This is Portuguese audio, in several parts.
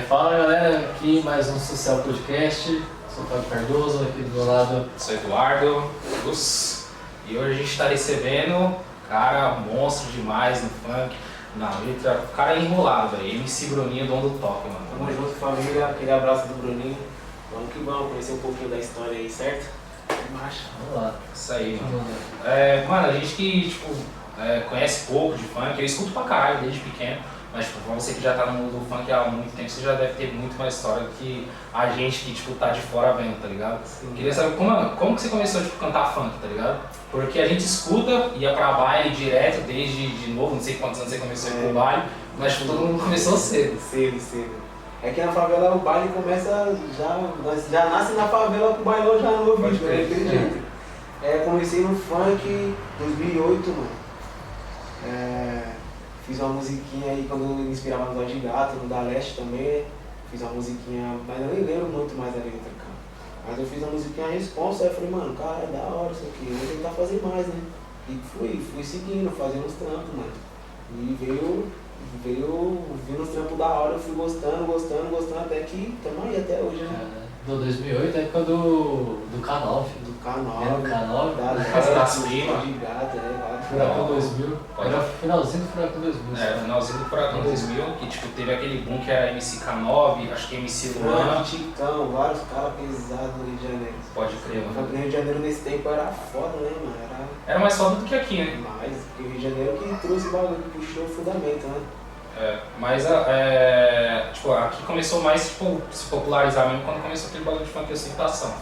Fala galera, aqui mais um Social Podcast. Sou o Fábio Cardoso, aqui do meu lado. Sou Eduardo Luz, e hoje a gente está recebendo cara monstro demais no funk, na letra, cara enrolado, velho. MC Bruninho, dono do top, mano. Tamo junto, família. Aquele abraço do Bruninho. Vamos que vamos conhecer um pouquinho da história aí, certo? Marcha, vamos lá. Isso aí, mano. Mano, a gente que conhece pouco de funk, eu escuto pra caralho desde pequeno. Mas pra você que já tá no mundo do funk há muito tempo, você já deve ter muito mais história do que a gente que tá de fora vendo, tá ligado? Sim. Queria saber como que você começou a cantar funk, tá ligado? Porque a gente escuta, ia pra baile direto desde de novo, não sei quantos anos você começou a ir pro baile, mas todo mundo começou cedo. Cedo. É que na favela o baile começa nós já nasce na favela com o bailão já no vídeo, né? Daquele jeito. Comecei no funk em 2008, mano. Fiz uma musiquinha aí quando eu me inspirava no Dodge Gato, no Da Leste também. Fiz uma musiquinha, mas eu nem lembro muito mais da letra, cara. Mas eu fiz uma musiquinha responsa, aí eu falei, mano, cara, é da hora isso aqui, eu vou tentar fazer mais, né? E fui seguindo, fazendo os trampos, mano. E veio vindo os trampos da hora, eu fui gostando, até que tamo aí até hoje, né? Do 2008, é época do K9. Do K9, Era o K9, da Casa das Leste, Primas. de gato, lá. Furacão 2000. Pode. Era o finalzinho do Furacão 2000. Finalzinho do Furacão 2000, que teve aquele boom que era MC K9, acho que MC Luan. Ticão, vários caras pesados no Rio de Janeiro. Pode crer, O mano. Rio de Janeiro nesse tempo era foda, né, mano? Era mais foda do que aqui, né? Mas o Rio de Janeiro que trouxe o bagulho, que puxou o fundamento, né? Mas aqui começou mais se popularizar mesmo quando começou aquele bagulho de funk ostentação.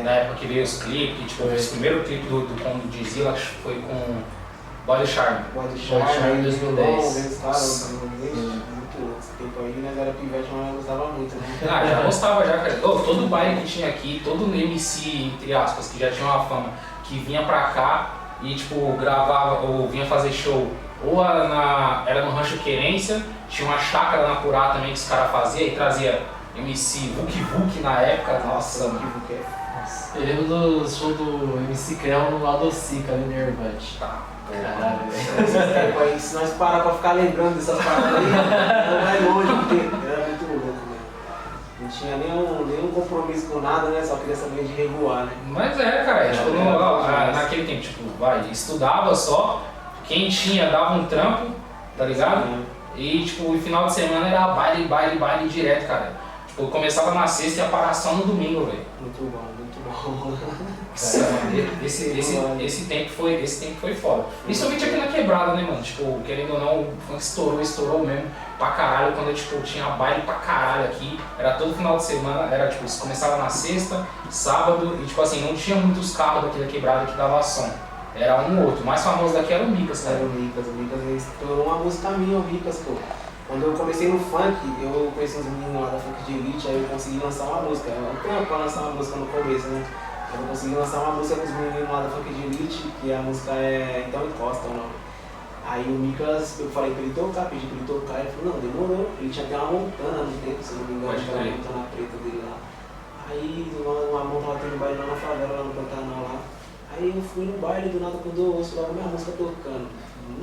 Na época que veio os clipes, esse primeiro clipe do Congo de Zila foi com Body Charme. Body Charme Charme, 2010. Os caras, muito louco. Esse tempo aí nós era pivete, mas nós gostava muito, né? Já gostava já, cara. Todo baile que tinha aqui, todo MC, entre aspas, que já tinha uma fama, que vinha pra cá e gravava ou vinha fazer show. Ou era no Rancho Querência, tinha uma chácara na Purá também que os caras faziam e trazia MC Vuk na época, nossa, mano. Que é. Eu lembro do show do MC Creu no Adocica, ali no Nervante. Tá. Caralho, velho. Esse tempo aí, se nós parar pra ficar lembrando dessas paradas aí, não vai longe, porque era muito louco, né? Não tinha nenhum compromisso com nada, né? Só queria saber de revoar, né? Mas cara, naquele tempo, estudava só, quem tinha dava um trampo, tá ligado? Sim. E o final de semana era baile direto, cara. Começava na sexta e ia parar só no domingo, velho. Muito bom. Nossa, mano, esse tempo foi foda. Principalmente aqui na quebrada, né, mano? Querendo ou não, o funk estourou mesmo pra caralho. Quando tinha baile pra caralho aqui, era todo final de semana, começava na sexta, sábado, e não tinha muitos carros daqui da quebrada que dava som. Era um ou outro. O mais famoso daqui era o Micas, cara. Era o Micas ele estourou uma música minha, o Micas, pô. Quando eu comecei no funk, eu conheci uns meninos lá da Funk de Elite, aí eu consegui lançar uma música. Eu tenho pra lançar uma música no começo, né? Eu consegui lançar uma música com os meninos lá da Funk de Elite, que a música é Então Encosta o nome. Aí o Micas, eu falei pra ele tocar, pedi pra ele tocar, ele falou, não, demorou. Ele tinha até uma montana no tempo, se não me engano, tinha uma montana preta dele lá. Aí uma montana teve um baile lá na favela, lá no Pantanal lá. Aí eu fui no baile, do nada quando eu ouço logo minha música tocando.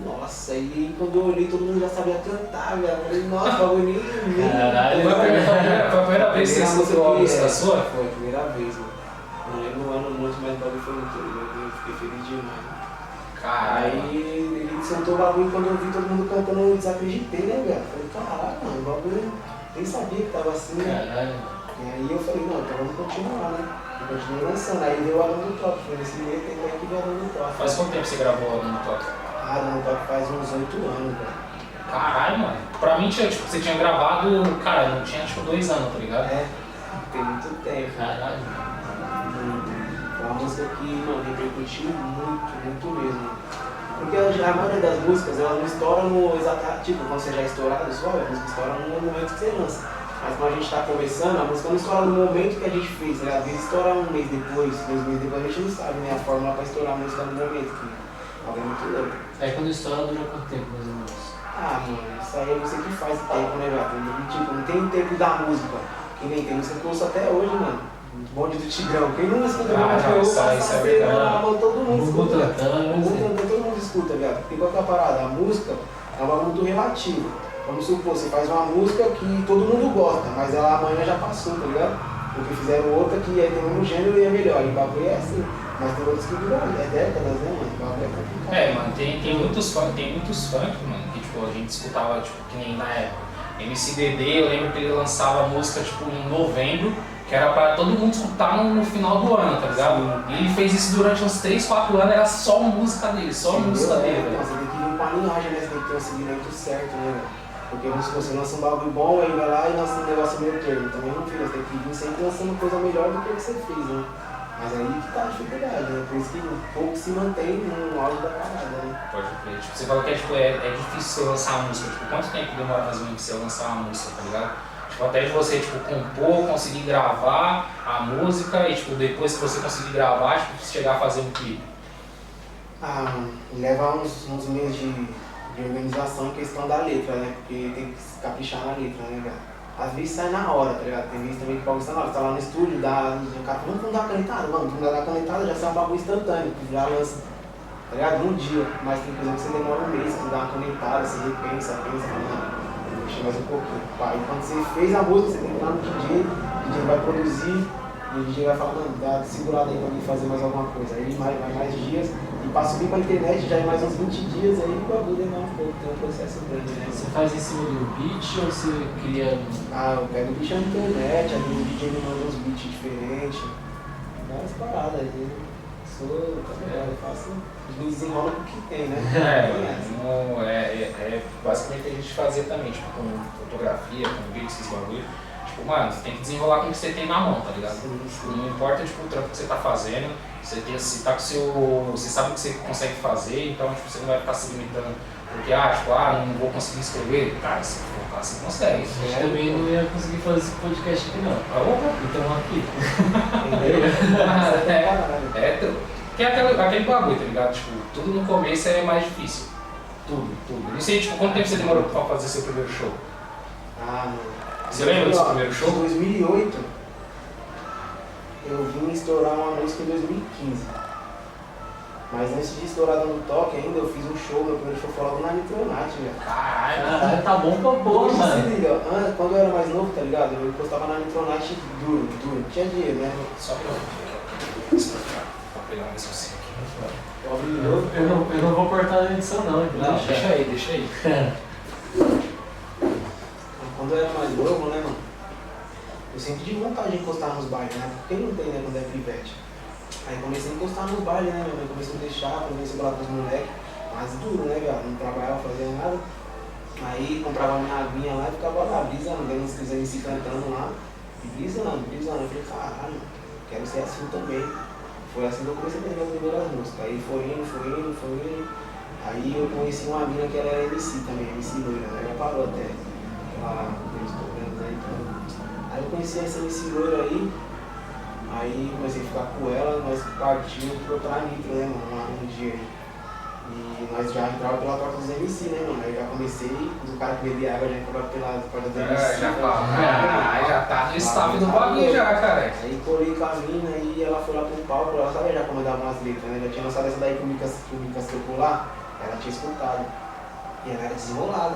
Nossa, aí quando eu olhei todo mundo já sabia cantar, velho. Eu falei, nossa, bagulho nem. Caralho, Foi a primeira vez que você escutou a música sua? Foi a primeira vez, mano. Não lembro o ano muito, mas o bagulho foi muito lindo. Eu fiquei feliz demais. Caralho. Aí ele sentou o bagulho e quando eu vi todo mundo cantando, eu desacreditei, né, velho? Falei, caralho, mano, o bagulho nem sabia que tava assim, né? Caralho. E aí eu falei, não, então vamos continuar, né? Eu continuei lançando. Aí veio o Aluno do Top, foi nesse meio tempo aí que veio o Aluno do Top. Faz quanto tempo você gravou o no Top? Ah, no Top faz uns 8 anos, velho. Caralho, mano. Pra mim, você tinha gravado, cara, não tinha 2 anos, tá ligado? Tem muito tempo. Caralho. Foi uma música que, mano, repercutiu muito mesmo. Porque a maioria das músicas, ela não estoura no exato, quando você já é estourado, a música estoura no momento que você lança. Mas quando a gente tá começando, a música não estoura no momento que a gente fez, né? Às vezes estoura um mês depois, 2 meses depois, a gente não sabe, né? A fórmula pra estourar a música no momento, que é muito louco. Aí quando estoura dura quanto tempo, mais ou menos? Ah, mano, isso aí é você que faz o tempo, né, velho? Não tem o tempo da música. Que nem tem música que eu ouço até hoje, mano. Bonde do Tigrão. Quem não escuta o bonde que eu ouço, todo mundo escuta. Todo mundo escuta, velho. Tem qual que é a parada? A música é um bagulho muito relativo. vamos supor, você faz uma música que todo mundo gosta, mas ela amanhã já passou, tá ligado? Porque fizeram outra que é do mesmo gênero e é melhor. E o bagulho é assim. Mas tem outros que duram décadas, né, mano? O bagulho é complicado. Mano, tem muitos funk, mano, que tipo, a gente escutava, tipo, que nem na época. MCDD, eu lembro que ele lançava a música, tipo, em novembro, que era pra todo mundo escutar no final do ano, tá ligado? E ele fez isso durante uns 3, 4 anos, era só música dele, só música dele, Então, velho. você tem que vir com a linhagem, né? Você tem que ter um segmento certo, né, velho? Porque se você lança um bagulho bom, aí vai lá e lança um negócio meio termo. Também não fica, você tem que vir sempre lançando coisa melhor do que você fez, né? Mas aí que tá a dificuldade, né? Por isso que pouco se mantém no auge da parada, né? Pode crer. Tipo, você falou que é difícil você lançar uma música. Tipo, quanto tempo demora mais ou menos pra você lançar uma música, tá ligado? Tipo, até de você, tipo, compor, conseguir gravar a música e, tipo, depois que você conseguir gravar, tipo, chegar a fazer um clipe. Ah, mano, leva uns meses de organização em questão da letra, né? Porque tem que se caprichar na letra, né, cara? Às vezes sai na hora, tá ligado? Tem vezes também que o bagulho sai na hora. Você tá lá no estúdio, o cara fala, vamos dar uma canetada? Vamos dar uma canetada, já sai um bagulho instantâneo, que já lança, tá ligado? Num dia. Mas tem coisa que você demora um mês pra dar uma canetada, você repensa, fala, não, deixa mais um pouquinho. Pá, e quando você fez a música, você tem que ir lá no DJ, o DJ vai produzir, e o DJ vai falar, mano, dá segurada aí pra mim fazer mais alguma coisa. Aí vai mais dias, e pra subir pra internet já é mais uns 20 dias, aí o bagulho demora um pouco, tem um processo grande, né? Você faz em cima do beat ou você cria... Ah, eu pego o bicho na internet, aí o DJ me manda uns beats diferentes, várias paradas aí. Sou, tá ligado? Eu faço, me desenrolo com o que tem, né? Basicamente a gente fazia também, tipo, com fotografia, com vídeo, esses bagulho. Tipo, mano, você tem que desenrolar com o que você tem na mão, tá ligado? Não importa, tipo, o trampo que você tá fazendo, você tá com você sabe o que você consegue fazer, então, tipo, você não vai ficar se limitando. Porque, não vou conseguir escrever. Cara, se focar, você consegue. A gente também não ia conseguir fazer esse podcast aqui, não. Então aqui. Entendeu? Que é aquele bagulho, tá ligado? Tipo, tudo no começo é mais difícil. Tudo. Não sei, tipo, quanto tempo você demorou pra fazer seu primeiro show? Ah, mano. Você lembra do seu primeiro show? Em 2008, eu vim estourar uma música em 2015. Mas antes de estourar no toque ainda, eu fiz um show, meu primeiro show foi logo na Nitronat, velho. Caralho, Tá bom pra boa, Se mano. liga, quando eu era mais novo, tá ligado? Eu postava na Nitronat duro. Tinha dinheiro, né? só pra pegar uma licença aqui. Pobre de novo. Eu não vou cortar na edição, não. Não, deixa aí. Quando eu era mais novo, né, mano? Eu sempre tive vontade de encostar nos bailes, né? Porque não tem, né, quando é pivete. Aí comecei a encostar nos bailes, né, minha mãe começou a deixar, comecei a falar com os moleques. Mas duro, né, velho? Não trabalhava, fazia nada. Aí comprava minha aguinha lá e ficava lá, brisando, vendo os MC cantando lá. E brisando. Eu falei, caralho, quero ser assim também. Foi assim que eu comecei a ter minhas primeiras músicas. Aí foi indo. Aí eu conheci uma mina que ela era MC também, MC loira, né? Ela parou até. Ela tem os programas aí, então. Aí eu conheci essa MC loira aí comecei a ficar com ela, nós partimos pra Nitro, né, mano, lá no dia aí. E nós já entrava pela porta dos MC, né, mano? Aí já comecei, o cara que bebia água já entrava pela porta dos MC. Já tá no staff do bagulho já, cara. Aí colei com a mina e ela foi lá pro palco, ela sabia já como eu dava umas letras, né? Já tinha lançado essa daí que o Micas tocou lá, ela tinha escutado. E ela era desenrolada.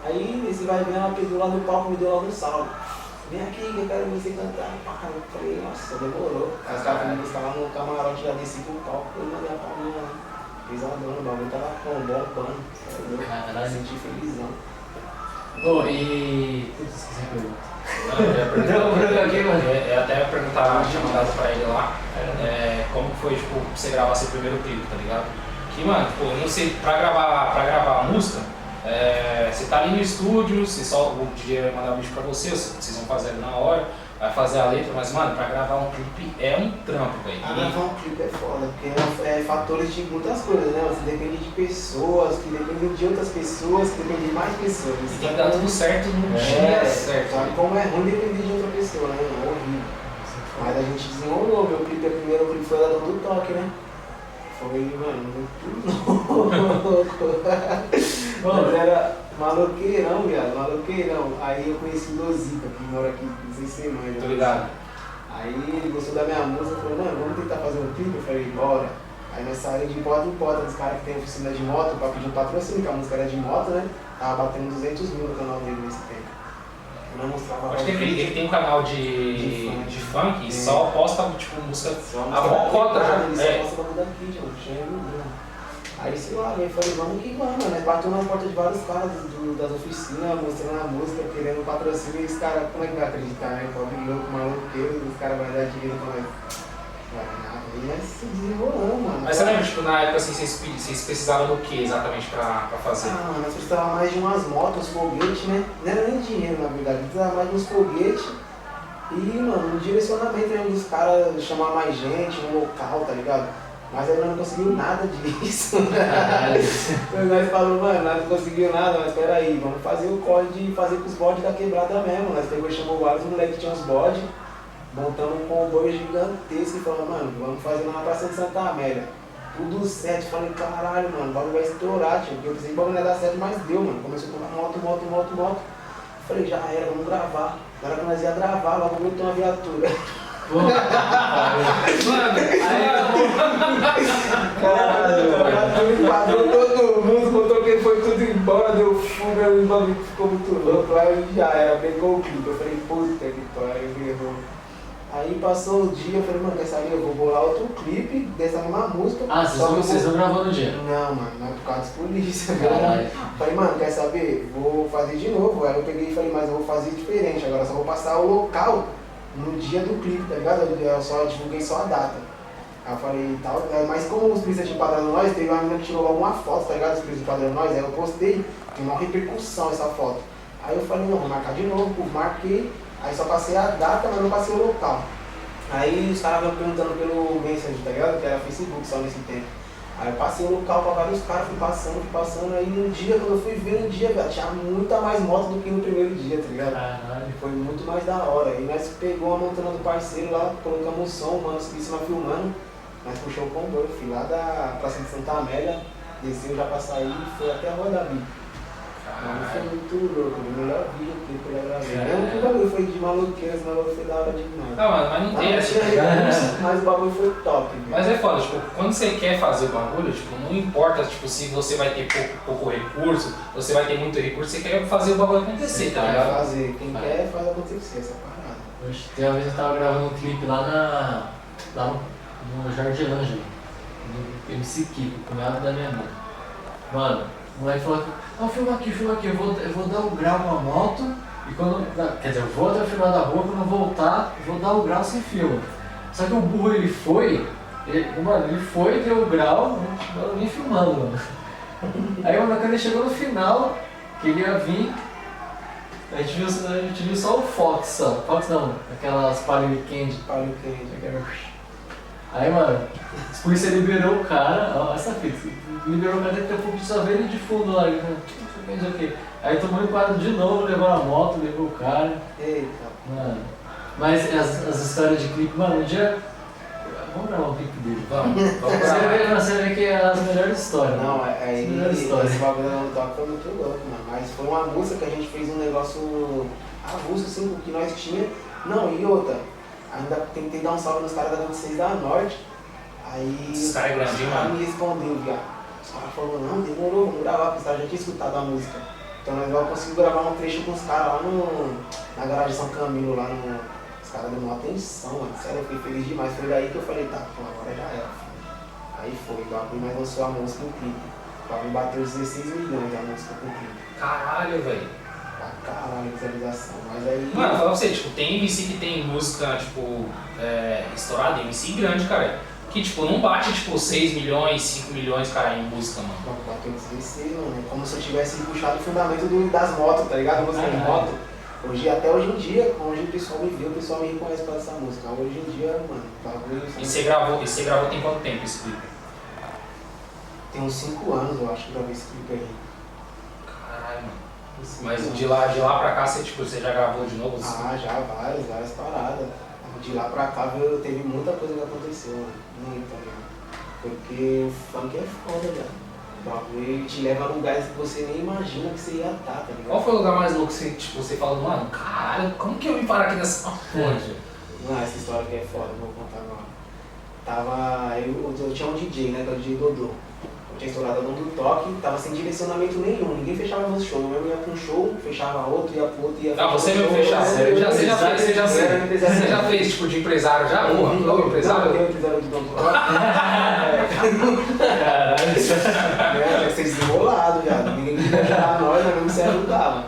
Aí esse vai ver, ela pegou lá no palco e me deu logo um salve. Vem aqui que eu quero ver você cantar. Eu falei, nossa, demorou. Aí os caras comigo estavam no camarote, já desci pro palco, eu mandei a palminha lá. Pesadão, o bagulho tava bombando. Caralho. Me senti felizão. Ô, e... Putz, esqueci a pergunta. Não, eu ia perguntar, aqui, mano. eu até ia perguntar, tinha mandado pra ele lá, como que foi, tipo, você gravar seu primeiro clipe, tá ligado? Que, mano, tipo, eu não sei, pra gravar a música, você tá ali no estúdio, o DJ vai mandar um vídeo pra vocês vão fazer ali na hora, vai fazer a letra, mas, mano, pra gravar um clipe é um trampo, velho. Gravar um clipe é foda, porque é fatores de muitas coisas, né? Você depende de pessoas, que dependem de outras pessoas, que dependem de mais pessoas. E tem que dar tudo certo no dia certo. Sabe como é ruim depender de outra pessoa, né? É horrível. Mas a gente desenrolou, meu clipe, o primeiro clipe foi lá do Toque, né? Foi, mano, tudo louco. Mas era maloqueirão, viado, maloqueirão. Aí eu conheci o Dozica, que mora aqui, não sei se você manja. Tô ligado. Aí ele gostou da minha música, falou, mano, vamos tentar fazer um clipe? Eu falei, bora. Aí nós saímos de porta em porta dos caras que tem oficina de moto pra pedir um patrocínio, que a música era de moto, né? tava batendo 200 mil no canal dele nesse tempo. Eu não mostrava. Acho que ele tem um canal de funk e só posta tipo música. A mocota já. Ele só posta bagulho daqui, gente. Aí sei lá, eu falei, vamos que vamos, né? Bateu na porta de vários caras das oficinas, mostrando a música, querendo patrocínio, e os caras, como é que vai acreditar, né? Pobre louco, maluqueiro, os caras vão dar dinheiro pra nós. Aí nós se desenrolamos, mano. Mas você lembra, tipo, na época assim, vocês precisavam do que exatamente pra fazer? Ah, mano, nós precisávamos mais de umas motos, uns foguetes, né? Não era nem dinheiro, na verdade, precisava mais de uns foguetes. E, mano, um direcionamento aí dos caras chamar mais gente no local, tá ligado? Mas aí nós não conseguimos nada disso. Nós falamos, mano, nós não conseguimos nada, mas peraí, vamos fazer o corre de fazer com os bodes da quebrada mesmo. Nós pegou e chamou vários moleques que tinham os bodes, montamos um comboio gigantesco e falamos, mano, vamos fazer na Praça de Santa Amélia. Tudo certo, falei, caralho, mano, o bagulho vai estourar, tio. Porque eu pensei que o bagulho não ia dar certo, mas deu, mano. Começou a tomar moto. Falei, já era, vamos gravar. Na hora que nós ia gravar, logo botou uma viatura. Caralho, todo mundo, botou que foi tudo embora, deu fuga, o bagulho ficou muito louco, aí já era, pegou o clipe, eu falei, puta que pariu, errou. Aí passou o dia, eu falei, mano, quer saber, eu vou bolar outro clipe dessa mesma música. Ah, vocês não gravou no dia? Não, mano, não é por causa dos polícia, Caralho. Falei, mano, quer saber, vou fazer de novo. Aí eu peguei e falei, mas eu vou fazer diferente, agora só vou passar o local no dia do clipe, tá ligado? Eu só divulguei só a data. Aí eu falei, tal, mas como os polícias tinham enquadrado nós, teve uma menina que tirou logo uma foto, tá ligado? Os polícias enquadrando nós, aí eu postei, tem uma repercussão essa foto. Aí eu falei, não, vou marcar de novo, marquei, aí só passei a data, mas não passei o local. Aí os caras estavam perguntando pelo Messenger, tá ligado? Que era Facebook só nesse tempo. Aí eu passei o local pra vários caras, fui passando, aí no dia, quando eu fui ver no dia, velho, tinha muita mais moto do que no primeiro dia, tá ligado? Caralho. Foi muito mais da hora. Aí nós pegou a montana do parceiro lá, colocamos o som, mano, em cima filmando, nós puxou o comboio, fui lá da Praça de Santa Amélia, desceu já pra sair e foi até a Rua da Bíblia. Mano, foi muito louco, o melhor vídeo que eu gravei. Mesmo que o bagulho foi de maluqueiro, esse negócio foi da hora demais. Não, mas não tem essa. Mas o bagulho foi top, velho. Mas é foda, tipo, quando você quer fazer o bagulho, tipo, não importa, tipo, se você vai ter pouco recurso, você vai ter muito recurso, você quer fazer o bagulho acontecer, tá ligado? Vai fazer, quem quer faz acontecer essa parada. Oxe, tem uma vez eu tava gravando um clipe lá no Jardim Ângelo, no MC Kiko, cunhado da minha mãe. Mano, o moleque falou, não, filma aqui, eu vou dar um grau na moto, e quando, quer dizer, eu vou até o final da rua, quando eu voltar, eu vou dar o grau sem filma. Só que o burro, ele foi, deu o grau, nem filmando, mano. Aí, mano, quando ele chegou no final, que ele ia vir, a gente viu só o Fox, só. Fox não, aquelas palio weekend. Aí, mano, os polícia liberou o cara, ó, essa fita, liberou o cara, daqui a pouco só veio ele de fundo lá, ele falou, não sei o que. Aí tomou um quadro de novo, levou a moto, levou o cara. Eita. Mano, mas as histórias de clipe, mano, um dia, vamos gravar um clipe dele. Vamos Você vê que é as melhores histórias. Não, mano. aí As melhores histórias. esse bagulho no toque foi muito louco, mano. Mas foi uma música que a gente fez um negócio avulso, assim, com o que nós tinha. Não, e outra, ainda tentei dar um salve nos caras da 26 da Norte. Aí Esses caras é grandinho, os caras mano. me respondeu, viado. Os caras falaram, não, demorou, vamos gravar, porque os caras já tinham escutado a música. Então nós vamos conseguir gravar um trecho com os caras lá na garagem São Camilo, lá no. Os caras deu uma atenção, mano. Sério, eu fiquei feliz demais. Foi daí que eu falei, tá, pô, agora já era, filho. Aí foi, o bagulho mais lançou a música em clipe. O bagulho bateu 16 milhões a música com clipe. Caralho, velho. Pra caralho, visualização. Mas aí. Mano, fala pra você, tipo, tem MC que tem música, tipo, estourada, MC grande, cara. Que, tipo, não bate, tipo, 6 milhões, 5 milhões, cara, em música, mano. Bateu 16, mano. É como se eu tivesse puxado o fundamento das motos, tá ligado? Música de moto. Até hoje em dia, onde o pessoal me vê, o pessoal me reconhece por essa música. Hoje em dia, mano, bagulho. E você gravou tem quanto tempo esse clipe? Tem uns 5 anos, eu acho, que gravei esse clipe aí. Caralho, mano. Uns 5 Mas anos. de lá pra cá, você já gravou de novo? Ah, já, várias paradas. De lá pra cá, teve muita coisa que aconteceu, mano. Muita, mano. Porque o funk é foda, velho. O bagulho te leva a lugares que você nem imagina que você ia estar, tá ligado? Qual foi o lugar mais louco que você, tipo, você falou, mano, caralho, como que eu vim parar aqui nessa fonte? Não, essa história aqui é foda, vou contar agora. Eu tinha um DJ, né, que é o DJ Dodô. tinha estourado a Dom do Toque, tava sem direcionamento nenhum, ninguém fechava o show. Eu ia pra um show, fechava outro, ia pro outro, ia Ah, você mesmo fechava. Você já fez tipo de empresário já? Ou empresário? Eu empresário de Dom do Toque. Caralho. Ia ser desenrolado, viado. Ninguém queria ajudar nós, mas não se ajudava.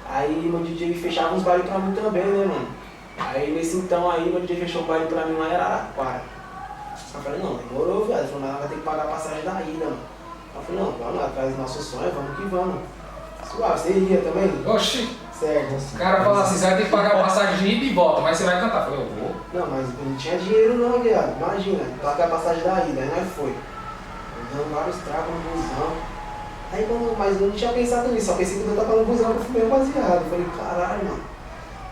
Aí meu DJ fechava uns bailes pra mim também, né, mano? Aí nesse então aí, meu DJ fechou o baile pra mim lá em Araraquara. Eu falei, não, demorou, viado. Ele falou, não, vai ter que pagar a passagem da ida, mano. Eu falei, não, vamos lá, atrás do nosso sonho, vamos que vamos. Suave, você iria também? Oxi! Certo. O cara fala assim, você vai ter que pagar a passagem de ida e volta, mas você vai cantar. Eu falei, eu vou. Não, mas não tinha dinheiro não, viado. Imagina, pagar a passagem da ida, aí nós foi. Dando vários tragos no busão. Aí, mas eu não tinha pensado nisso, só pensei que eu tava no busão, eu fumei baseado. Eu falei, caralho, mano.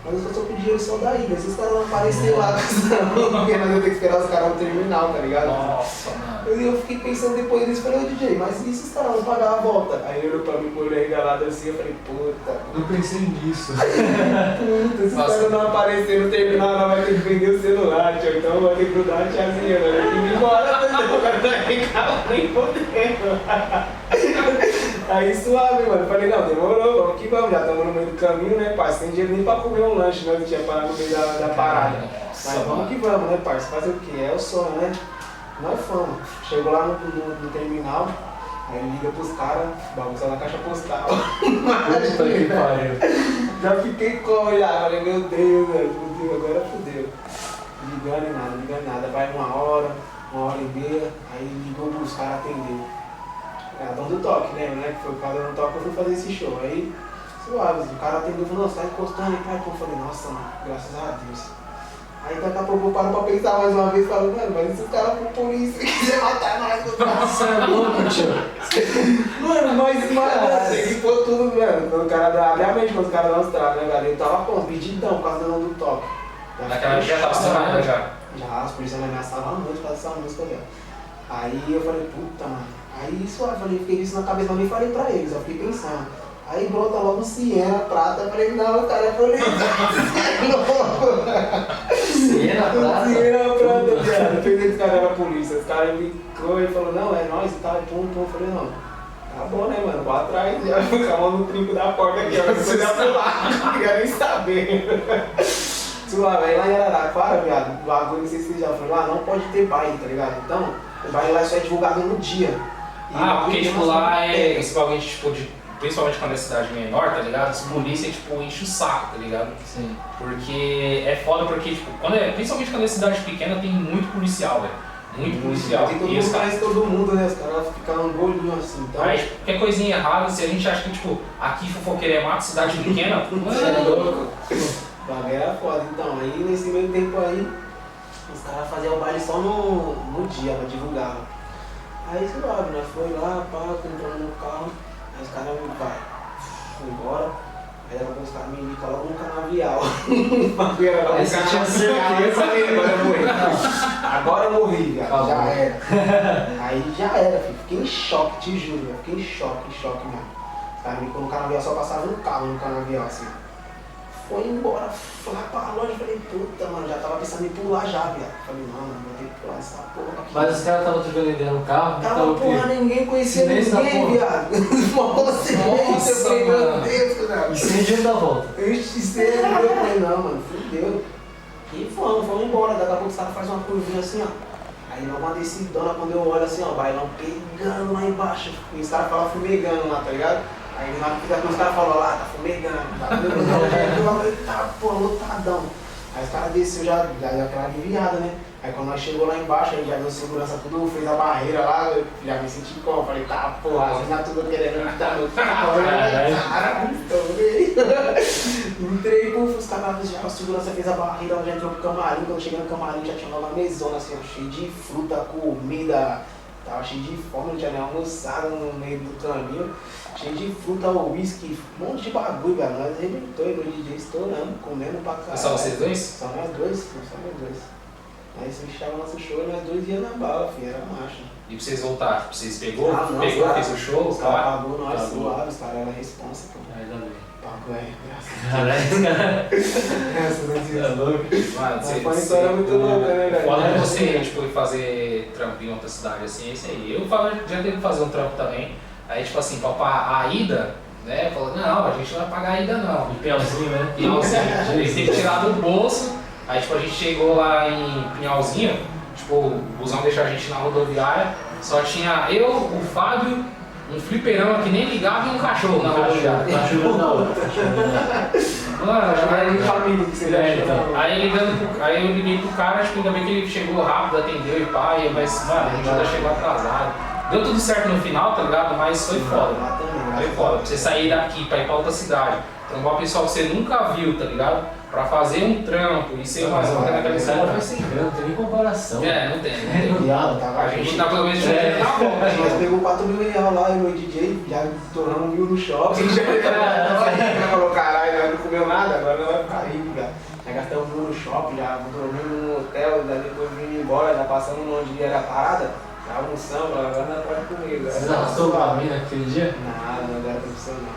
Mas eu só tô com dinheiro só da ida. Se os caras não aparecerem lá, porque nós vamos ter que esperar os caras no terminal, tá ligado? Nossa, mano. Eu fiquei pensando depois disso, falei, ô DJ, mas e se os caras não pagar a volta? Aí ele olhou pra mim com o olho regalado assim, eu falei, puta. Eu pensei nisso. Puta, se os caras não aparecerem no terminal, nós vai ter que vender o celular, tio. Então vai ter que grudar a tiazinha, nós vai ter que ir embora, o cara vai ficar nem podendo. Aí suave, mano. Falei, não, demorou, vamos que vamos, já estamos no meio do caminho, né, parça? Sem dinheiro nem pra comer um lanche, né? Não tinha parado no meio da parada. Mas vamos que vamos, né, parça? Fazer o quê? É o sonho, né? Nós fomos. Chegou lá no terminal, aí ele liga pros caras, bagunça na caixa postal. Puta que pariu. Já fiquei com já, falei, meu Deus, velho, fudeu, agora fudeu. Ligando e nada. Vai 1h, 1h30, aí ligou pros caras atender. É a Dom do Toque, né? Que foi o cara do Toque que eu fui fazer esse show. Aí, suave, o cara atendeu e falou, nossa, tá encostando, pai. Eu falei, nossa, mano, graças a Deus. Aí daqui a pouco eu paro pra pensar mais uma vez e falo, mano, mas e se os caras for polícia e quiser matar nós, Nossa, é louco, tio. mano, mas que for tudo, mano. Quando o cara abre a mente, quando os caras dão os tragos, né, galera? Eu tava com pedidão por causa do Dom do Toque. Naquela época já tava estourada já. Já, as polícias me ameaçavam muito por causa dessa música dela. Aí eu falei, puta, mano. Aí suave, falei, fiquei isso na cabeça, mas nem falei pra eles, eu fiquei pensando. Aí brota logo um Siena, prata, eu falei, não, cara, eu falei, Siena, prata? Siena, prata, viado. Pensei que os caras eram a polícia, os caras me ligou e falou, não, é nóis e tal, e pum, eu falei, não. Tá bom, né, mano? Vou atrás, já com a mão no trinco da porta aqui, ó. Você já foi lá, não queria nem saber. Suave, aí lá em Araraquara, viado, o bagulho, não sei se vocês já foram lá, não pode ter baile, tá ligado? Então, o baile lá só é divulgado no dia. Porque tipo lá é esse bagulho tipo principalmente quando é cidade menor, tá ligado? As polícias tipo enche o saco, tá ligado? Sim. Porque é foda porque tipo, principalmente quando é cidade pequena tem muito policial, velho. Muito policial. Tem todo E os mundo, caras conhece todo mundo, né? Os caras ficam um bolinho assim, então... aí, tipo, qualquer coisinha errada, se a gente acha que tipo, aqui fofoqueiro é mato, cidade pequena, Você é louco. O bagulho era foda. Então, aí nesse meio tempo aí, os caras faziam o baile só no dia, pra divulgar. Aí suave, nós foi lá, pá, entrando no carro, aí os caras me foi embora. Aí daqui a pouco os caras me indicam logo no canavial. Aí você tinha certeza. Eu falei, agora eu morri. Agora eu morri, viado. Já era. Aí já era, filho. Fiquei em choque, te juro, velho. Fiquei em choque mesmo. Os caras me colocam no canavial, só passava um carro no canavial, assim. Foi embora, foi lá pra longe, falei, puta, mano, já tava pensando em pular já, viado. Falei, não, mano, vou ter que pular essa porra aqui. Mas os caras estavam trocando ideia no carro, Tava porra, ninguém conhecia Silêncio da ninguém, porra. viado. Nossa, eu falei, meu Deus, cara. E sem dinheiro da volta. Ixi, sério, eu falei, não, mano, fudeu. E fomos embora, daqui a pouco os caras fazem uma curvinha assim, ó. Aí dá uma descidona, quando eu olho assim, ó, o bailão pegando lá embaixo. E os caras falam fumegando lá, tá ligado? Aí na hora que os caras falam lá, tá fumegando, tá fumegando, tá, pô, lotadão. Aí os caras desceu já deu aquela aliviada, né? Aí quando nós chegou lá embaixo, aí já deu segurança tudo, fez a barreira lá, eu já me senti como, falei, tá, porra, as meninas tudo querendo entrar no carro, né? Caralho, entrei, puf, os caras já, a segurança fez a barreira, já entrou pro camarim, quando cheguei no camarim já tinha uma mesona assim, ó, cheio de fruta, comida, tava cheio de fome, não tinha nem almoçado no meio do caminho, cheio de fruta, uísque, um monte de bagulho, velho, nós arrebentou, e no DJ estourando, comendo pra caralho. Só vocês dois? Só nós dois. Aí se fechava nosso show, nós dois iam na bala, filho, era marcha. E pra vocês voltar, tipo, vocês pegou, Ah, não, fez o show, os tá? caras pagou nós, Pagou. suave, os caras eram responsa, pô. Ainda bem. Papo é, Caralho, esse cara graças a Deus. é louco. Mano, Mas foi uma história muito louca, né, velho? Foda é você, tipo, ir fazer trampo em outra cidade, assim, é isso aí. Eu já teve que fazer um trampo também. Aí, tipo assim, a ida, né, falou, não, a gente não vai pagar a ida não. Um pinhalzinho, né? Pinhalzinho, a gente tem que tirar do bolso. Aí, tipo, a gente chegou lá em Pinhalzinho, tipo, o busão deixou a gente na rodoviária, só tinha eu, o Fábio, um fliperama que nem ligava e um cachorro na rodoviária. Cachorro da hora. Mano, Aí família que você já então. aí eu liguei pro cara, tipo, ainda bem que ele chegou rápido, atendeu e pá, mas, mano, a gente ainda chegou atrasado. Deu tudo certo no final, tá ligado? Mas foi foda. Foi foda. Pra você sair daqui pra ir pra outra cidade, trombar um pessoal que você nunca viu, tá ligado? Pra fazer um trampo e ser mais uma naquela Esse cara história. vai sem grana, não tem nem comparação. É, não tem. É, não dá. A gente tá pelo menos de tá bom, Nós né? pegou 4 mil reais lá, eu e o DJ, já tornamos 1.000 no shopping. Já falou, caralho, nós não comeu nada, agora nós vamos ficar rico, cara. Já gastamos 1.000 no shopping, já dormimos no hotel, daí depois vimos embora, já passamos onde era a parada, já almoçamos, agora nós pode comer. Você arrastou pra mim naquele dia? Nada, não era profissional.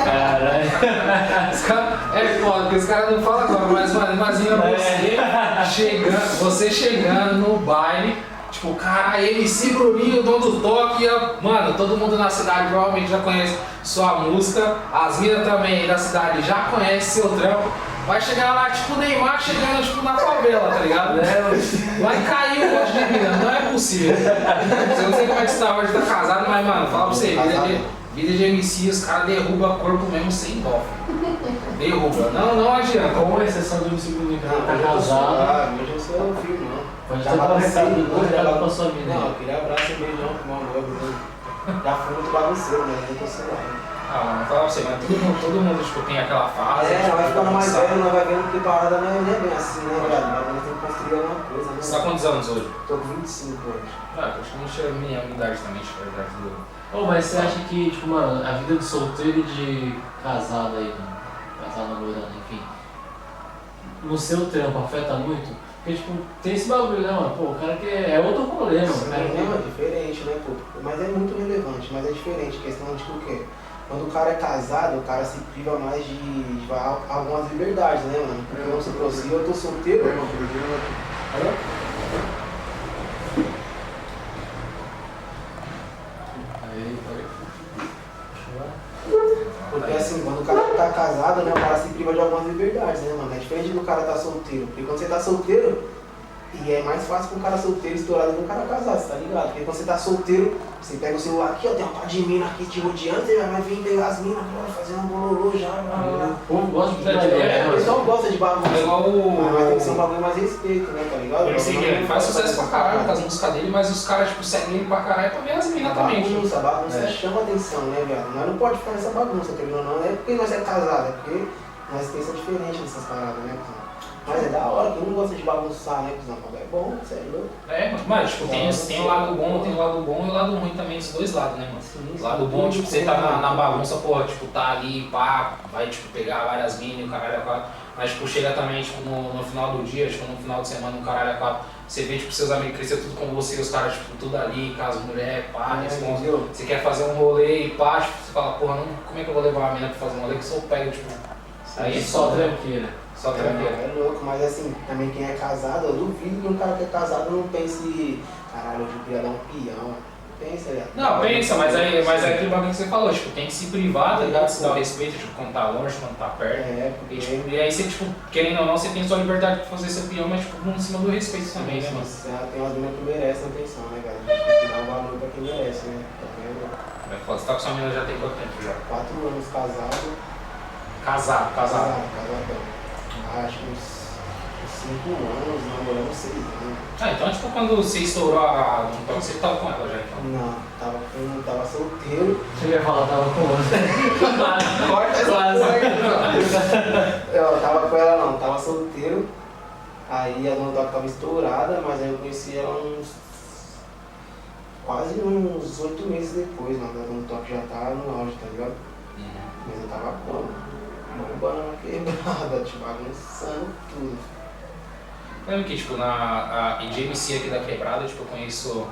Caralho. Os cara, é foda, porque os caras não falam agora, mas mano, imagina você chegando no baile, tipo, cara, MC Bruninho, o dono do toque, mano, todo mundo na cidade provavelmente já conhece sua música, as minas também da cidade já conhecem seu trampo. Vai chegar lá, tipo, o Neymar chegando, tipo, na favela, tá ligado? Vai cair um monte de mina, não é possível. Eu não sei como é que você tá hoje, tá casado, mas, mano, fala pra você, vida de MC, os caras derrubam o corpo mesmo sem dó. Derruba. Não adianta. Com exceção do MC Bruninho que Não, tá hoje eu sou, casado. hoje eu sou filho, não. Pode Já ter um balancei, recado pra sua vida. Não, aquele abraço e beijão pro meu amor, Bruno. Já fui muito bagunceiro, mas não tô sendo lá. Ah, mano, fala pra você, mas todo mundo tipo, tem aquela fase. É, tipo, vai ficando mais sabe? velho, nós vai vendo que parada não é bem assim, né, velho? Nós temos que construir alguma coisa, né? Você tá com quantos anos hoje? Tô com 25 hoje. Ah, acho que não chega a minha idade também, tipo, a idade do... Ô, mas você acha que, tipo, mano, a vida de solteiro e de casado aí, mano, casado namorando, enfim, no seu trampo afeta muito? Porque, tipo, tem esse bagulho, né, mano? Pô, o cara que é outro rolê, mano. Sim, O cara é diferente, né, pô? Mas é muito relevante, mas é diferente. Questão de o quê? Quando o cara é casado, o cara se priva mais de algumas liberdades, né, mano? Porque vamos supor, se eu tô solteiro. Alô? Aí, Porque assim, quando o cara tá casado, né, o cara se priva de algumas liberdades, né, mano? É diferente do cara tá solteiro. Porque quando você tá solteiro, e é mais fácil pra um cara solteiro estourar do que um cara casado, você tá ligado? Porque quando você tá solteiro, você pega o celular aqui, ó, tem uma par de mina aqui te rodeando, você vai vir pegar as minas, bora fazer um bololô já, o povo gosta de o pessoal gosta de bagunça. É igual Mas tem que ser um o... bagulho mais respeito, né, tá ligado? Ele faz sucesso pra caralho com as músicas dele, mas os caras, tipo, seguem ele pra caralho pra ver as minas também, tipo. Bagunça chama atenção, né, viado? Nós não pode ficar nessa bagunça, tá ligado? Não é porque nós é casado, é porque nós pensamos diferente nessas paradas, né, cuzão? Mas é da hora, quem não gosta de bagunçar, né, cuzão? É bom, sério. É, mas tipo, tem o lado bom, tem o lado bom e o lado ruim também, dos dois lados, né, mano? O lado bom, tipo, você tá na bagunça, porra, tipo, tá ali, pá, vai, tipo, pegar várias minas, o caralho a quatro. Mas, tipo, chega também, tipo, no final do dia, tipo, no final de semana, um caralho a quatro. Você vê, tipo, seus amigos crescer tudo com você, os caras, tipo, tudo ali, com as mulheres, pá, respondem. Você quer fazer um rolê e pá, tipo, você fala, porra, não, como é que eu vou levar a mina pra fazer um rolê que só pega, tipo, aí só tranqueira. Só tranqueira. É louco, mas assim, também quem é casado, eu duvido que um cara que é casado não pense, caralho, hoje eu queria dar um peão. Pensa, velho. Não, pensa, mas aí aquele bagulho que você falou, tipo, tem que se privar, tá ligado? Se dar o respeito, tipo, quando tá longe, quando tá perto. É, porque... E aí você, tipo, querendo ou não, você tem sua liberdade de fazer seu peão, mas, tipo, em cima do respeito também, né, mano? Tem umas meninas que merecem atenção, né, cara? A gente tem que dar um valor pra quem merece, né? Tá vendo? É foda. Você tá com sua menina já tem quanto tempo já? 4 anos casado. Casado. Casadão. Acho que uns 5 anos, namorando 6 anos. Ah, então, tipo, quando você estourou então você tava com ela já, então? Não, tava solteiro. Você ia falar, tava com outra. Corta essa Quase. Eu tava com ela não, tava solteiro. Aí a dona Toque tava estourada, mas aí eu conheci ela quase uns 8 meses depois, mano. A dona Toque já tá no auge, tá ligado? Mas eu tava como? Bombando na quebrada, tipo, bagunçando tudo. Lembra que, tipo, de MC aqui da quebrada, tipo, eu conheço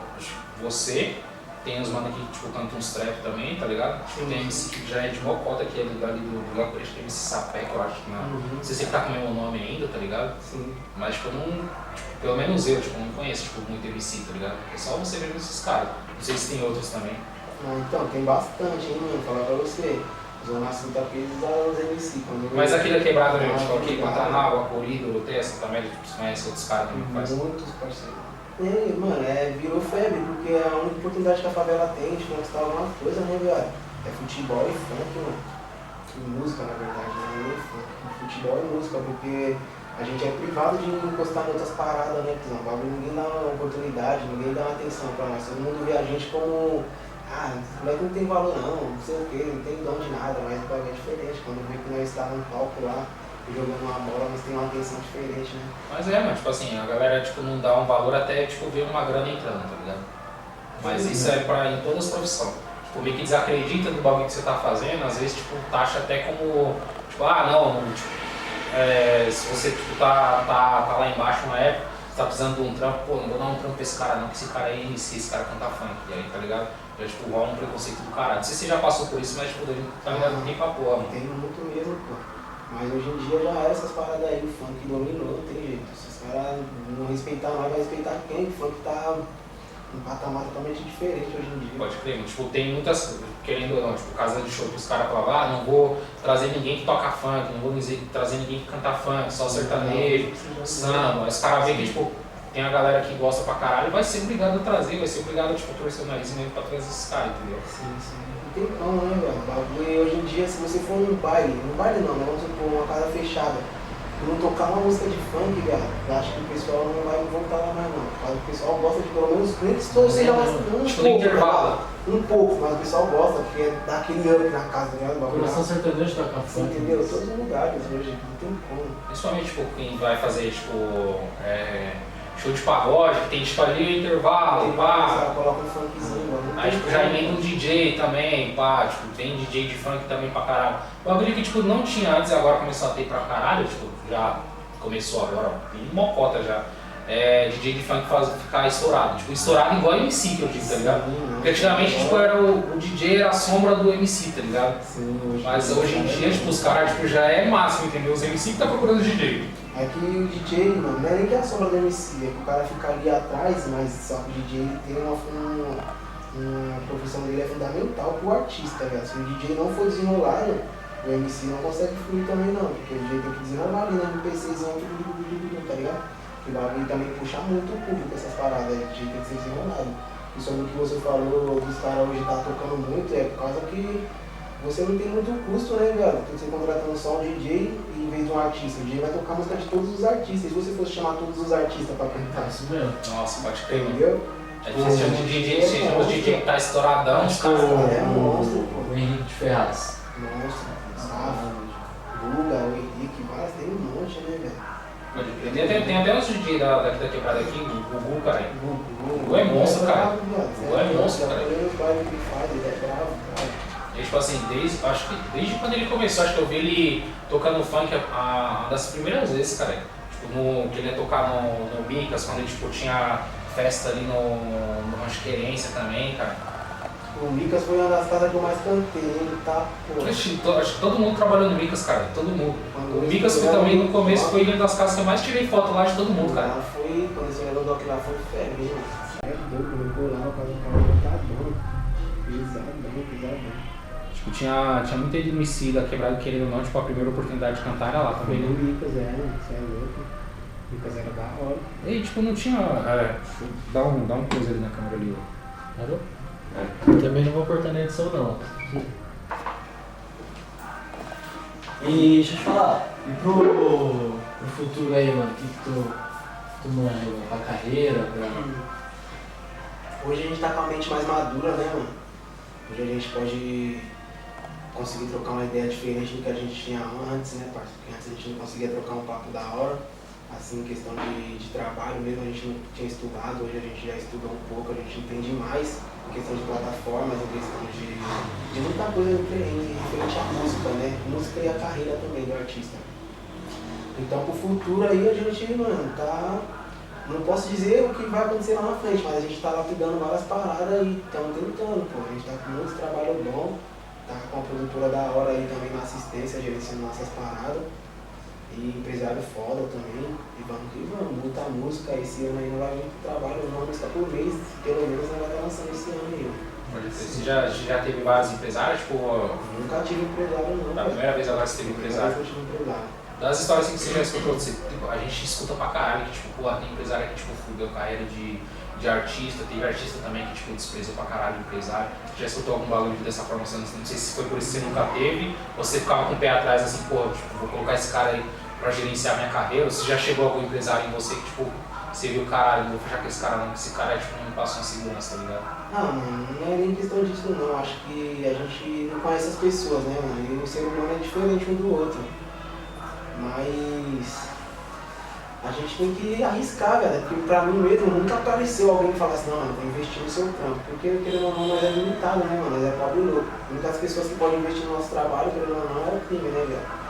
você, Tem uns mano que tipo, cantam uns trap também, tá ligado? Tipo, tem MC que já é de mocota, que é dali do Lago, acho que é MC Sapé, que eu acho que não sei se ele tá com o mesmo nome ainda, tá ligado? Sim. Mas tipo, eu não, tipo, pelo menos eu, tipo, não conheço tipo, muito MC, tá ligado? É só você ver esses caras. Não sei se tem outros também. Ah, então, tem bastante, hein, mano, falar pra você. Zona Sul tá pesada os MC. Mas aqui da quebrada mesmo, tipo, aqui, Pantanal, Acorido, tem essa também, tipo, você conhece outros caras também que faz. Muitos parceiros. É, mano, virou febre, porque é a única oportunidade que a favela tem de conquistar alguma coisa, né, velho? É futebol e funk, mano. E música, na verdade, né? Não é funk. Futebol e música, porque a gente é privado de encostar em outras paradas, né, Cusão? Ninguém dá uma oportunidade, ninguém dá uma atenção pra nós. Todo mundo vê a gente como, esse moleque não tem valor não sei o que, não tem dom de nada, mas o bagulho é diferente. Quando vê que nós estamos no palco lá, jogando uma bola, mas tem uma atenção diferente, né? Mas mano, tipo assim, a galera tipo, não dá um valor até tipo, ver uma grana entrando, tá ligado? Mas isso é pra em todas as profissões. Tipo, meio que desacredita do bagulho que você tá fazendo, às vezes tipo, taxa até como, tipo, não, tipo, se você tipo, tá lá embaixo na época, você tá precisando de um trampo, pô, não vou dar um trampo pra esse cara não, que esse cara é MC, esse cara canta funk, e aí, tá ligado? Já tipo, rola um preconceito do caralho. Não sei se você já passou por isso, mas tipo, tá ligado? Não tem pra porra, mano. Tem muito mesmo, pô. Mas hoje em dia já essas paradas aí, o funk dominou, não tem jeito. Se os caras não respeitar nós, vai respeitar quem? O funk tá num patamar totalmente diferente hoje em dia. Pode crer, tipo, tem muitas, querendo ou não, tipo, casa de show que os caras falavam, não vou trazer ninguém que toca funk, não vou trazer ninguém que canta funk, só sertanejo, samba. Os caras veem que, tipo, tem a galera que gosta pra caralho, vai ser obrigado a trazer, vai ser obrigado, tipo, profissionalismo mesmo pra trazer esses caras, entendeu? Sim, sim. Não tem como, né, velho? O bagulho hoje em dia, se você for num baile não, né? Vamos supor, uma casa fechada, e não tocar uma música de funk, velho, eu acho que o pessoal não vai voltar lá mais não. Mas o pessoal gosta de pelo menos, nem que seja um tipo, pouco, intervalo. Um pouco, mas o pessoal gosta, porque dá aquele up na casa, tá ligado? A população sertaneja toca funk. Entendeu? Todos os lugares hoje, não tem como. Principalmente, tipo, quem vai fazer, tipo, show de pagode, que tem tipo ali o intervalo, pá. Coloca um funkzinho, mano. Aí tipo, já emenda um DJ também, pá, tipo, tem DJ de funk também pra caralho. O bagulho que tipo, não tinha antes e agora começou a ter pra caralho, tipo, já começou agora, tem mocota já. DJ de funk ficar estourado, tipo, estourado igual MC que eu digo, tá ligado? Porque antigamente tipo, o DJ era a sombra do MC, tá ligado? Sim, mas hoje em dia, tipo, os caras tipo, já é máximo, entendeu? Os MC que tá procurando DJ. É que o DJ, mano, não é nem que é a sombra do MC, é que o cara fica ali atrás, mas só que o DJ tem uma profissão dele é fundamental pro artista, velho. Se o DJ não for desenrolado, o MC não consegue fluir também não, porque o DJ tem que desenrolar ali no MPCzão, tá ligado? Que o bagulho também puxa muito o público essas paradas, o DJ tem que ser desenrolado. E sobre o que você falou dos caras hoje tá tocando muito, é por causa que você não tem muito custo, né, velho? Porque você contratando só um DJ em vez de um artista. O DJ vai tocar música de todos os artistas. Se você fosse chamar todos os artistas pra cantar, Isso mesmo. Nossa, pode crer, entendeu? Você chama o DJ, você chama o DJ que tá estouradão, os caras. É monstro, pô. O Henrique de Ferraz. Monstro, Gustavo, Guga, o Henrique, vários, tem um monte, né, velho? Pode crer. Tem até uns DJ daqui da quebrada aqui, o Gugu, cara. O Gugu é monstro, cara. O Gugu é monstro, cara. Ele é bravo, cara. E, tipo assim, acho que desde quando ele começou, acho que eu vi ele tocando funk uma das primeiras vezes, cara. Tipo, que ele ia tocar no Micas, quando ele tipo, tinha festa ali no Rancho Querência também, cara. O Micas foi uma das casas que eu mais cantei, ele tá, pô. Acho que todo mundo trabalhou no Micas, cara, todo mundo. Quando O Micas foi também no começo, foi uma das casas que eu mais tirei foto lá de todo mundo, cara. Lá foi, quando esse olhador do Doc lá foi febre, mano. É doido, eu vou lá, o cara do carro tá bom. Pesadão. Tipo, tinha muito MC da quebrada querendo ou não, tipo, a primeira oportunidade de cantar era lá também, né? O Micas você é louco. O Micas era da hora. E tipo, não tinha. Deixa eu dar um close ali na câmera ali, ó. Parou? Também não vou cortar na edição não. E deixa eu te falar, e pro futuro aí, mano, o que tu manja, mano? Pra carreira, Hoje a gente tá com a mente mais madura, né, mano? Hoje a gente pode conseguir trocar uma ideia diferente do que a gente tinha antes, né, parceiro? Porque antes a gente não conseguia trocar um papo da hora, assim, em questão de trabalho mesmo, a gente não tinha estudado, hoje a gente já estudou um pouco, a gente entende mais em questão de plataformas, em questão de muita coisa referente à música, né? Música e a carreira também do artista. Então pro futuro aí a gente, mano, tá não posso dizer o que vai acontecer lá na frente, mas a gente tá lapidando várias paradas e estamos tentando, pô. A gente tá com muito trabalho bom, tá com uma produtora da hora aí também na assistência, gerenciando nossas paradas. E empresário foda também, e vamos que vamos, muita música, esse ano aí não vai muito trabalho, uma música por mês, pelo menos não vai estar lançando esse ano aí. Você já teve vários empresários? Tipo, nunca tive empresário não. Da primeira vez agora você teve empresário? Eu tive empresário. Das histórias assim, que você já escutou, tipo, a gente escuta pra caralho que tipo, pô, tem empresário que tipo, fudeu carreira de artista, teve artista também que tipo, desprezou pra caralho o empresário. Já escutou algum bagulho dessa forma? Você não sei se foi por isso que você nunca teve, ou você ficava com o pé atrás assim, pô, tipo, vou colocar esse cara aí pra gerenciar minha carreira, ou se já chegou algum empresário em você que tipo, você viu, caralho, não vou fechar com esse cara não, porque esse cara tipo, não me passou uma segurança, tá ligado? Ah, mano, não é nem questão disso não, acho que a gente não conhece as pessoas, né, mano, e o ser humano é diferente um do outro, mas a gente tem que arriscar, velho, porque pra mim mesmo nunca apareceu alguém que falasse, não, mano, vou investir no seu trampo, porque querendo ou não, nós é limitado, né, mano, nós é pobre louco, muitas pessoas que podem investir no nosso trabalho, querendo ou não, é o crime, né, velho.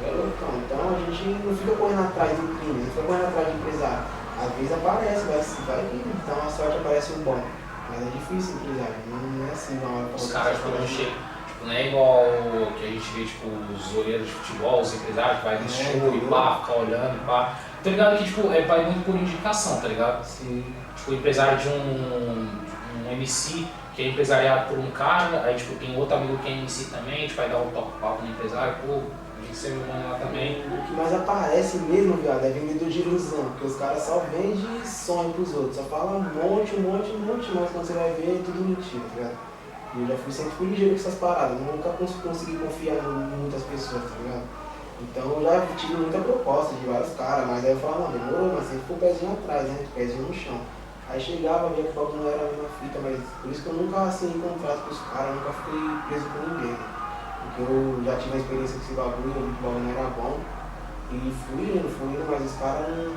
Então a gente não fica correndo atrás do crime, não fica correndo atrás de empresário. Às vezes aparece, vai vir, então a sorte aparece um bom. Mas é difícil empresário, não é assim, não. Os caras quando chegam, tipo, não é igual que a gente vê, tipo, os olheiros de futebol, os empresários que vai no show e pá, ficar olhando e pá. Tá ligado que, tipo, vai muito por indicação, tá ligado? Sim. Tipo, o empresário de um MC que é empresariado por um cara, aí, tipo, tem outro amigo que é MC também, tipo, vai dar um toque-papo no empresário, pô. Ser humano lá também. O que mais aparece mesmo, viado, é vendedor de ilusão, porque os caras só vendem sonho pros outros, só falam um monte, mas quando você vai ver é tudo mentira, tá ligado? E eu sempre fui ligeiro com essas paradas, nunca consegui confiar em muitas pessoas, tá ligado? Então eu já tive muita proposta de vários caras, mas aí eu falava, não, demorou, mas sempre foi o pezinho atrás, né? Pezinho no chão. Aí chegava, via que o bagulho não era a mesma fita, mas por isso que eu nunca assinei contrato com os caras, nunca fiquei preso com ninguém, né? Porque eu já tive a experiência com esse bagulho, eu vi que o bagulho não era bom. E fui indo, mas os caras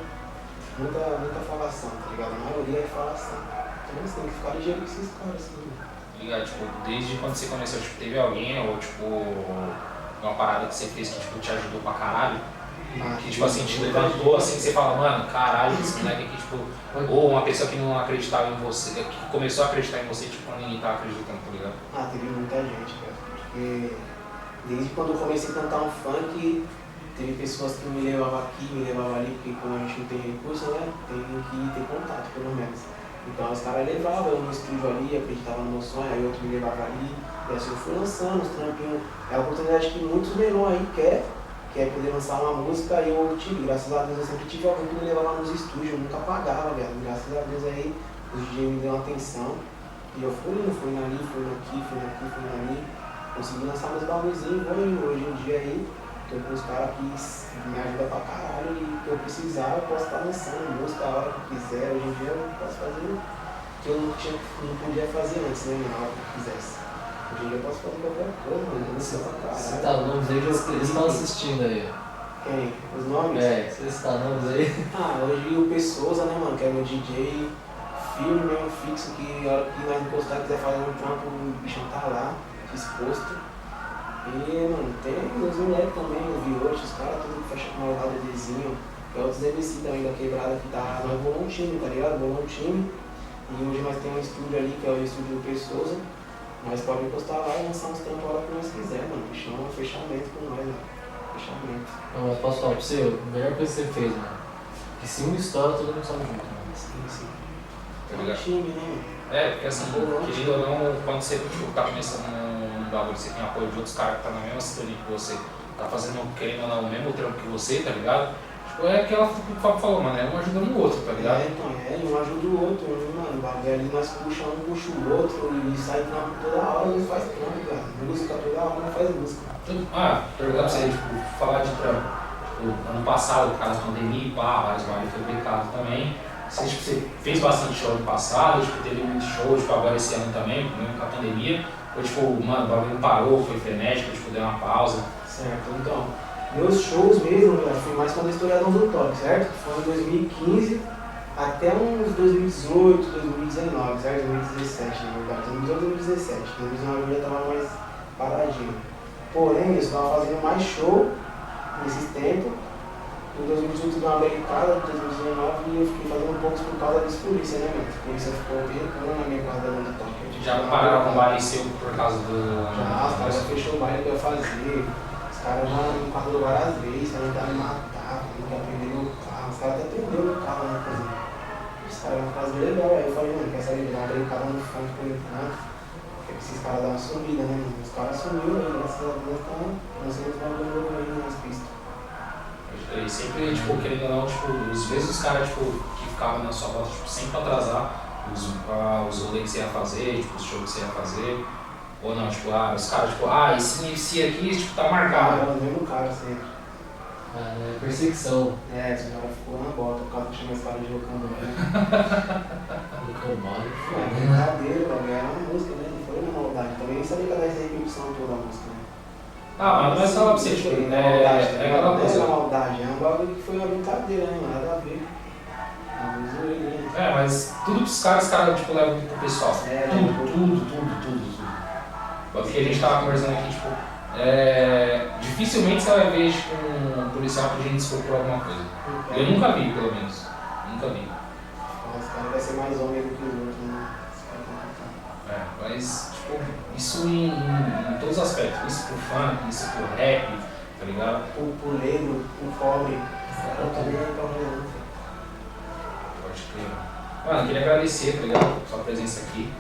muita falação, tá ligado? A maioria é falação. Então você tem que ficar ligeiro com esses caras, assim. Ligado, tipo, desde quando você começou, tipo, teve alguém ou tipo uma parada que você fez que tipo, te ajudou pra caralho? Que tipo assim, te levantou assim, você fala, mano, caralho, esse moleque aqui, tipo, ou uma pessoa que não acreditava em você, que começou a acreditar em você, tipo, quando ninguém tava acreditando, tá ligado? Ah, teve muita gente, cara. Porque desde quando eu comecei a cantar um funk, teve pessoas que me levavam aqui, me levavam ali, porque como a gente não tem recurso, né, tem que ter contato, pelo menos. Então os caras levavam eu no estúdio ali, acreditavam no meu sonho, aí outro me levava ali, e assim eu fui lançando os trampinhos. É a oportunidade que muitos menores aí quer poder lançar uma música, e eu tive, graças a Deus eu sempre tive alguém que me levava nos estúdios, eu nunca pagava, velho. Graças a Deus aí os DJ me deu atenção, e eu fui ali, fui ali. Consegui lançar meus bagulhozinhos, hoje em dia aí, tô com os caras que me ajudam pra caralho e que eu precisar, eu posso estar lançando música a hora que eu quiser. Hoje em dia eu posso fazer o que eu não podia fazer antes, né, na hora que eu quisesse. Hoje em dia eu posso fazer qualquer coisa, mano, você pra caralho. Você tá nomes aí, eles estão assistindo aí. Quem? Os nomes? Você está nomes aí? Ah, hoje o P. Souza, né, mano, que é meu DJ, firme mesmo, fixo, que a hora que nós encostar quiser fazer um trampo, o bichão tá lá. Exposto. E, mano, tem os moleques também, eu vi hoje, os caras tudo fecha com uma desenho. É outros MC também da quebrada que tá. Nós bolamos um time, tá ligado? Bolamos um time. E hoje nós temos um estúdio ali, que é o estúdio do P. Souza. Nós podemos encostar lá e lançar uns trampos a hora que nós quiser, mano. Bichão, um fechamento com nós, mano. Fechamento. Não, mas posso falar pra você, a melhor coisa que você fez, mano. Que se uma história, todo mundo sabe junto, mano. Sim. Tá É um ligado? time, né, mano? Porque assim, querido ou não, quando você tipo, tá começando no bagulho, você tem apoio de outros caras que tá na mesma sintonia que você, tá fazendo, querendo ou não, o mesmo trampo que você, tá ligado? Tipo, é aquela que o Fábio falou, mano, é um ajudando o outro, tá ligado? Um ajuda o outro, mano, o bagulho ali nós puxa um, puxa o outro e sai trampo toda hora, nós faz trampo, cara. Música toda hora, nós faz música. Perguntar pra você, tipo, falar de trampo. Tipo, ano passado, por causa da pandemia, vários bares foi pecado também. Você fez bastante show ano passado, tipo, teve muito show, tipo, agora esse ano também, mesmo com a pandemia. Ou tipo, mano, o bagulho não parou, foi frenético, tipo, deu uma pausa. Certo, então, meus shows mesmo, velho, foi mais quando eu estourei a do Top, certo? Foi em 2015 até uns 2018, 2019, certo? 2017, na verdade, 2018, 2017. 2019 eu já tava mais paradinho. Porém, eu estava fazendo mais show nesse tempo. Em 2018 deu uma brincada, em 2019 eu fiquei fazendo poucos por causa das polícia, né, mano? A polícia ficou brincando na minha casa dando toque. Já pararam com o baile seu por causa do. Já, os caras já fechou o baile que eu ia fazer. Os caras já me encurralou várias vezes, tentaram me matar, tentaram prender meu carro. Os caras até prenderam meu carro, né, inclusive. Os caras vão fazer legal. Aí eu falei, mano, quer saber? Dá uma brincada no funk por enquanto. Porque esses caras dão uma sumida, né, mano? Os caras sumiram aí, graças a Deus, estão lançando trabalhando aí nas pistas. E sempre, tipo, querendo ou não, tipo, às vezes os caras, tipo, que ficavam na sua volta, tipo, sempre atrasar os rolês que você ia fazer, tipo, os shows que você ia fazer, ou não, tipo, os caras, tipo, esse aqui, tipo, tá marcado. Era o mesmo cara sempre. Cara, é perseguição. Esse cara ficou na bota, por causa que chama esse cara de Rocambole. Rocambole. É brincadeira, pra ganhar uma música, né? Não foi uma maldade. Também nem sabia que era essa repercussão toda a música, né? Mas não é só pra você, tipo, é maldade, é aquela coisa. Não é maldade, é um bagulho que foi uma brincadeira, né, mano? Nada a ver. Mas tudo que os caras, tipo, levam pro pessoal. Tudo. Porque a gente tava conversando aqui, tipo, dificilmente você vai ver, tipo, um policial pedindo desculpa por alguma coisa. Eu nunca vi, pelo menos. Nunca vi. Os caras devem ser mais homens do que os outros, né? Mas, tipo, isso em todos os aspectos. Isso pro funk, isso pro rap, tá ligado? Pro negro, pro pobre. Eu também é problema. Pode crer. Mano, eu queria agradecer, tá ligado? Sua presença aqui.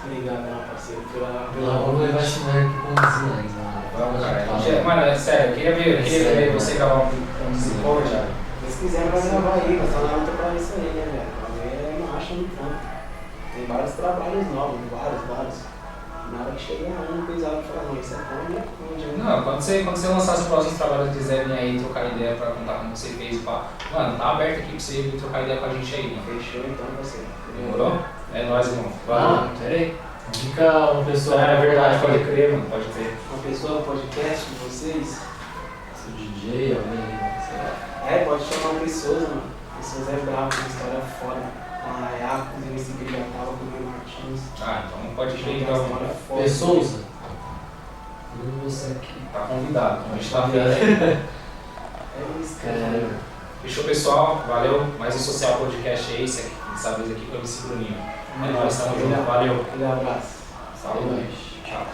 Obrigado, parceiro, pela Vamos levar esse moleque aqui com os ainda. Vamos, cara. Mano, é sério, eu queria ver você gravar um desenvolve já. Se quiser, vai gravar aí, mas tá na luta pra isso aí, né, velho? Pra ver, não acha no campo. Tem vários trabalhos novos, vários. Na hora que chegar um pesado e falar, não, isso é bom, Não, quando você lançar seu próximo trabalho, quiser vir aí trocar ideia pra contar como você fez e pá. Mano, tá aberto aqui pra você vir trocar ideia com a gente aí, mano. Fechou então, parceiro. Demorou? É nóis, irmão. Valeu. Peraí. Indica uma pessoa. É verdade, pode crer, mano, pode crer. Uma pessoa no podcast de vocês? Seu DJ, alguém, sei lá. Pode chamar o Pessoas, mano. Pessoas é bravo, uma história foda. Inclusive esse vídeo já tava com o Guilherme Martins. Então pode crer, Tem uma então. história foda. Pessoas. Você aqui. Tá convidado, a gente tá vendo. É isso, cara. Fechou, pessoal. Valeu. Mais um Social Podcast aí, dessa vez aqui com o MC Bruninho. É nóis, tamo junto. Valeu. Aquele abraço. Saúde. Tchau.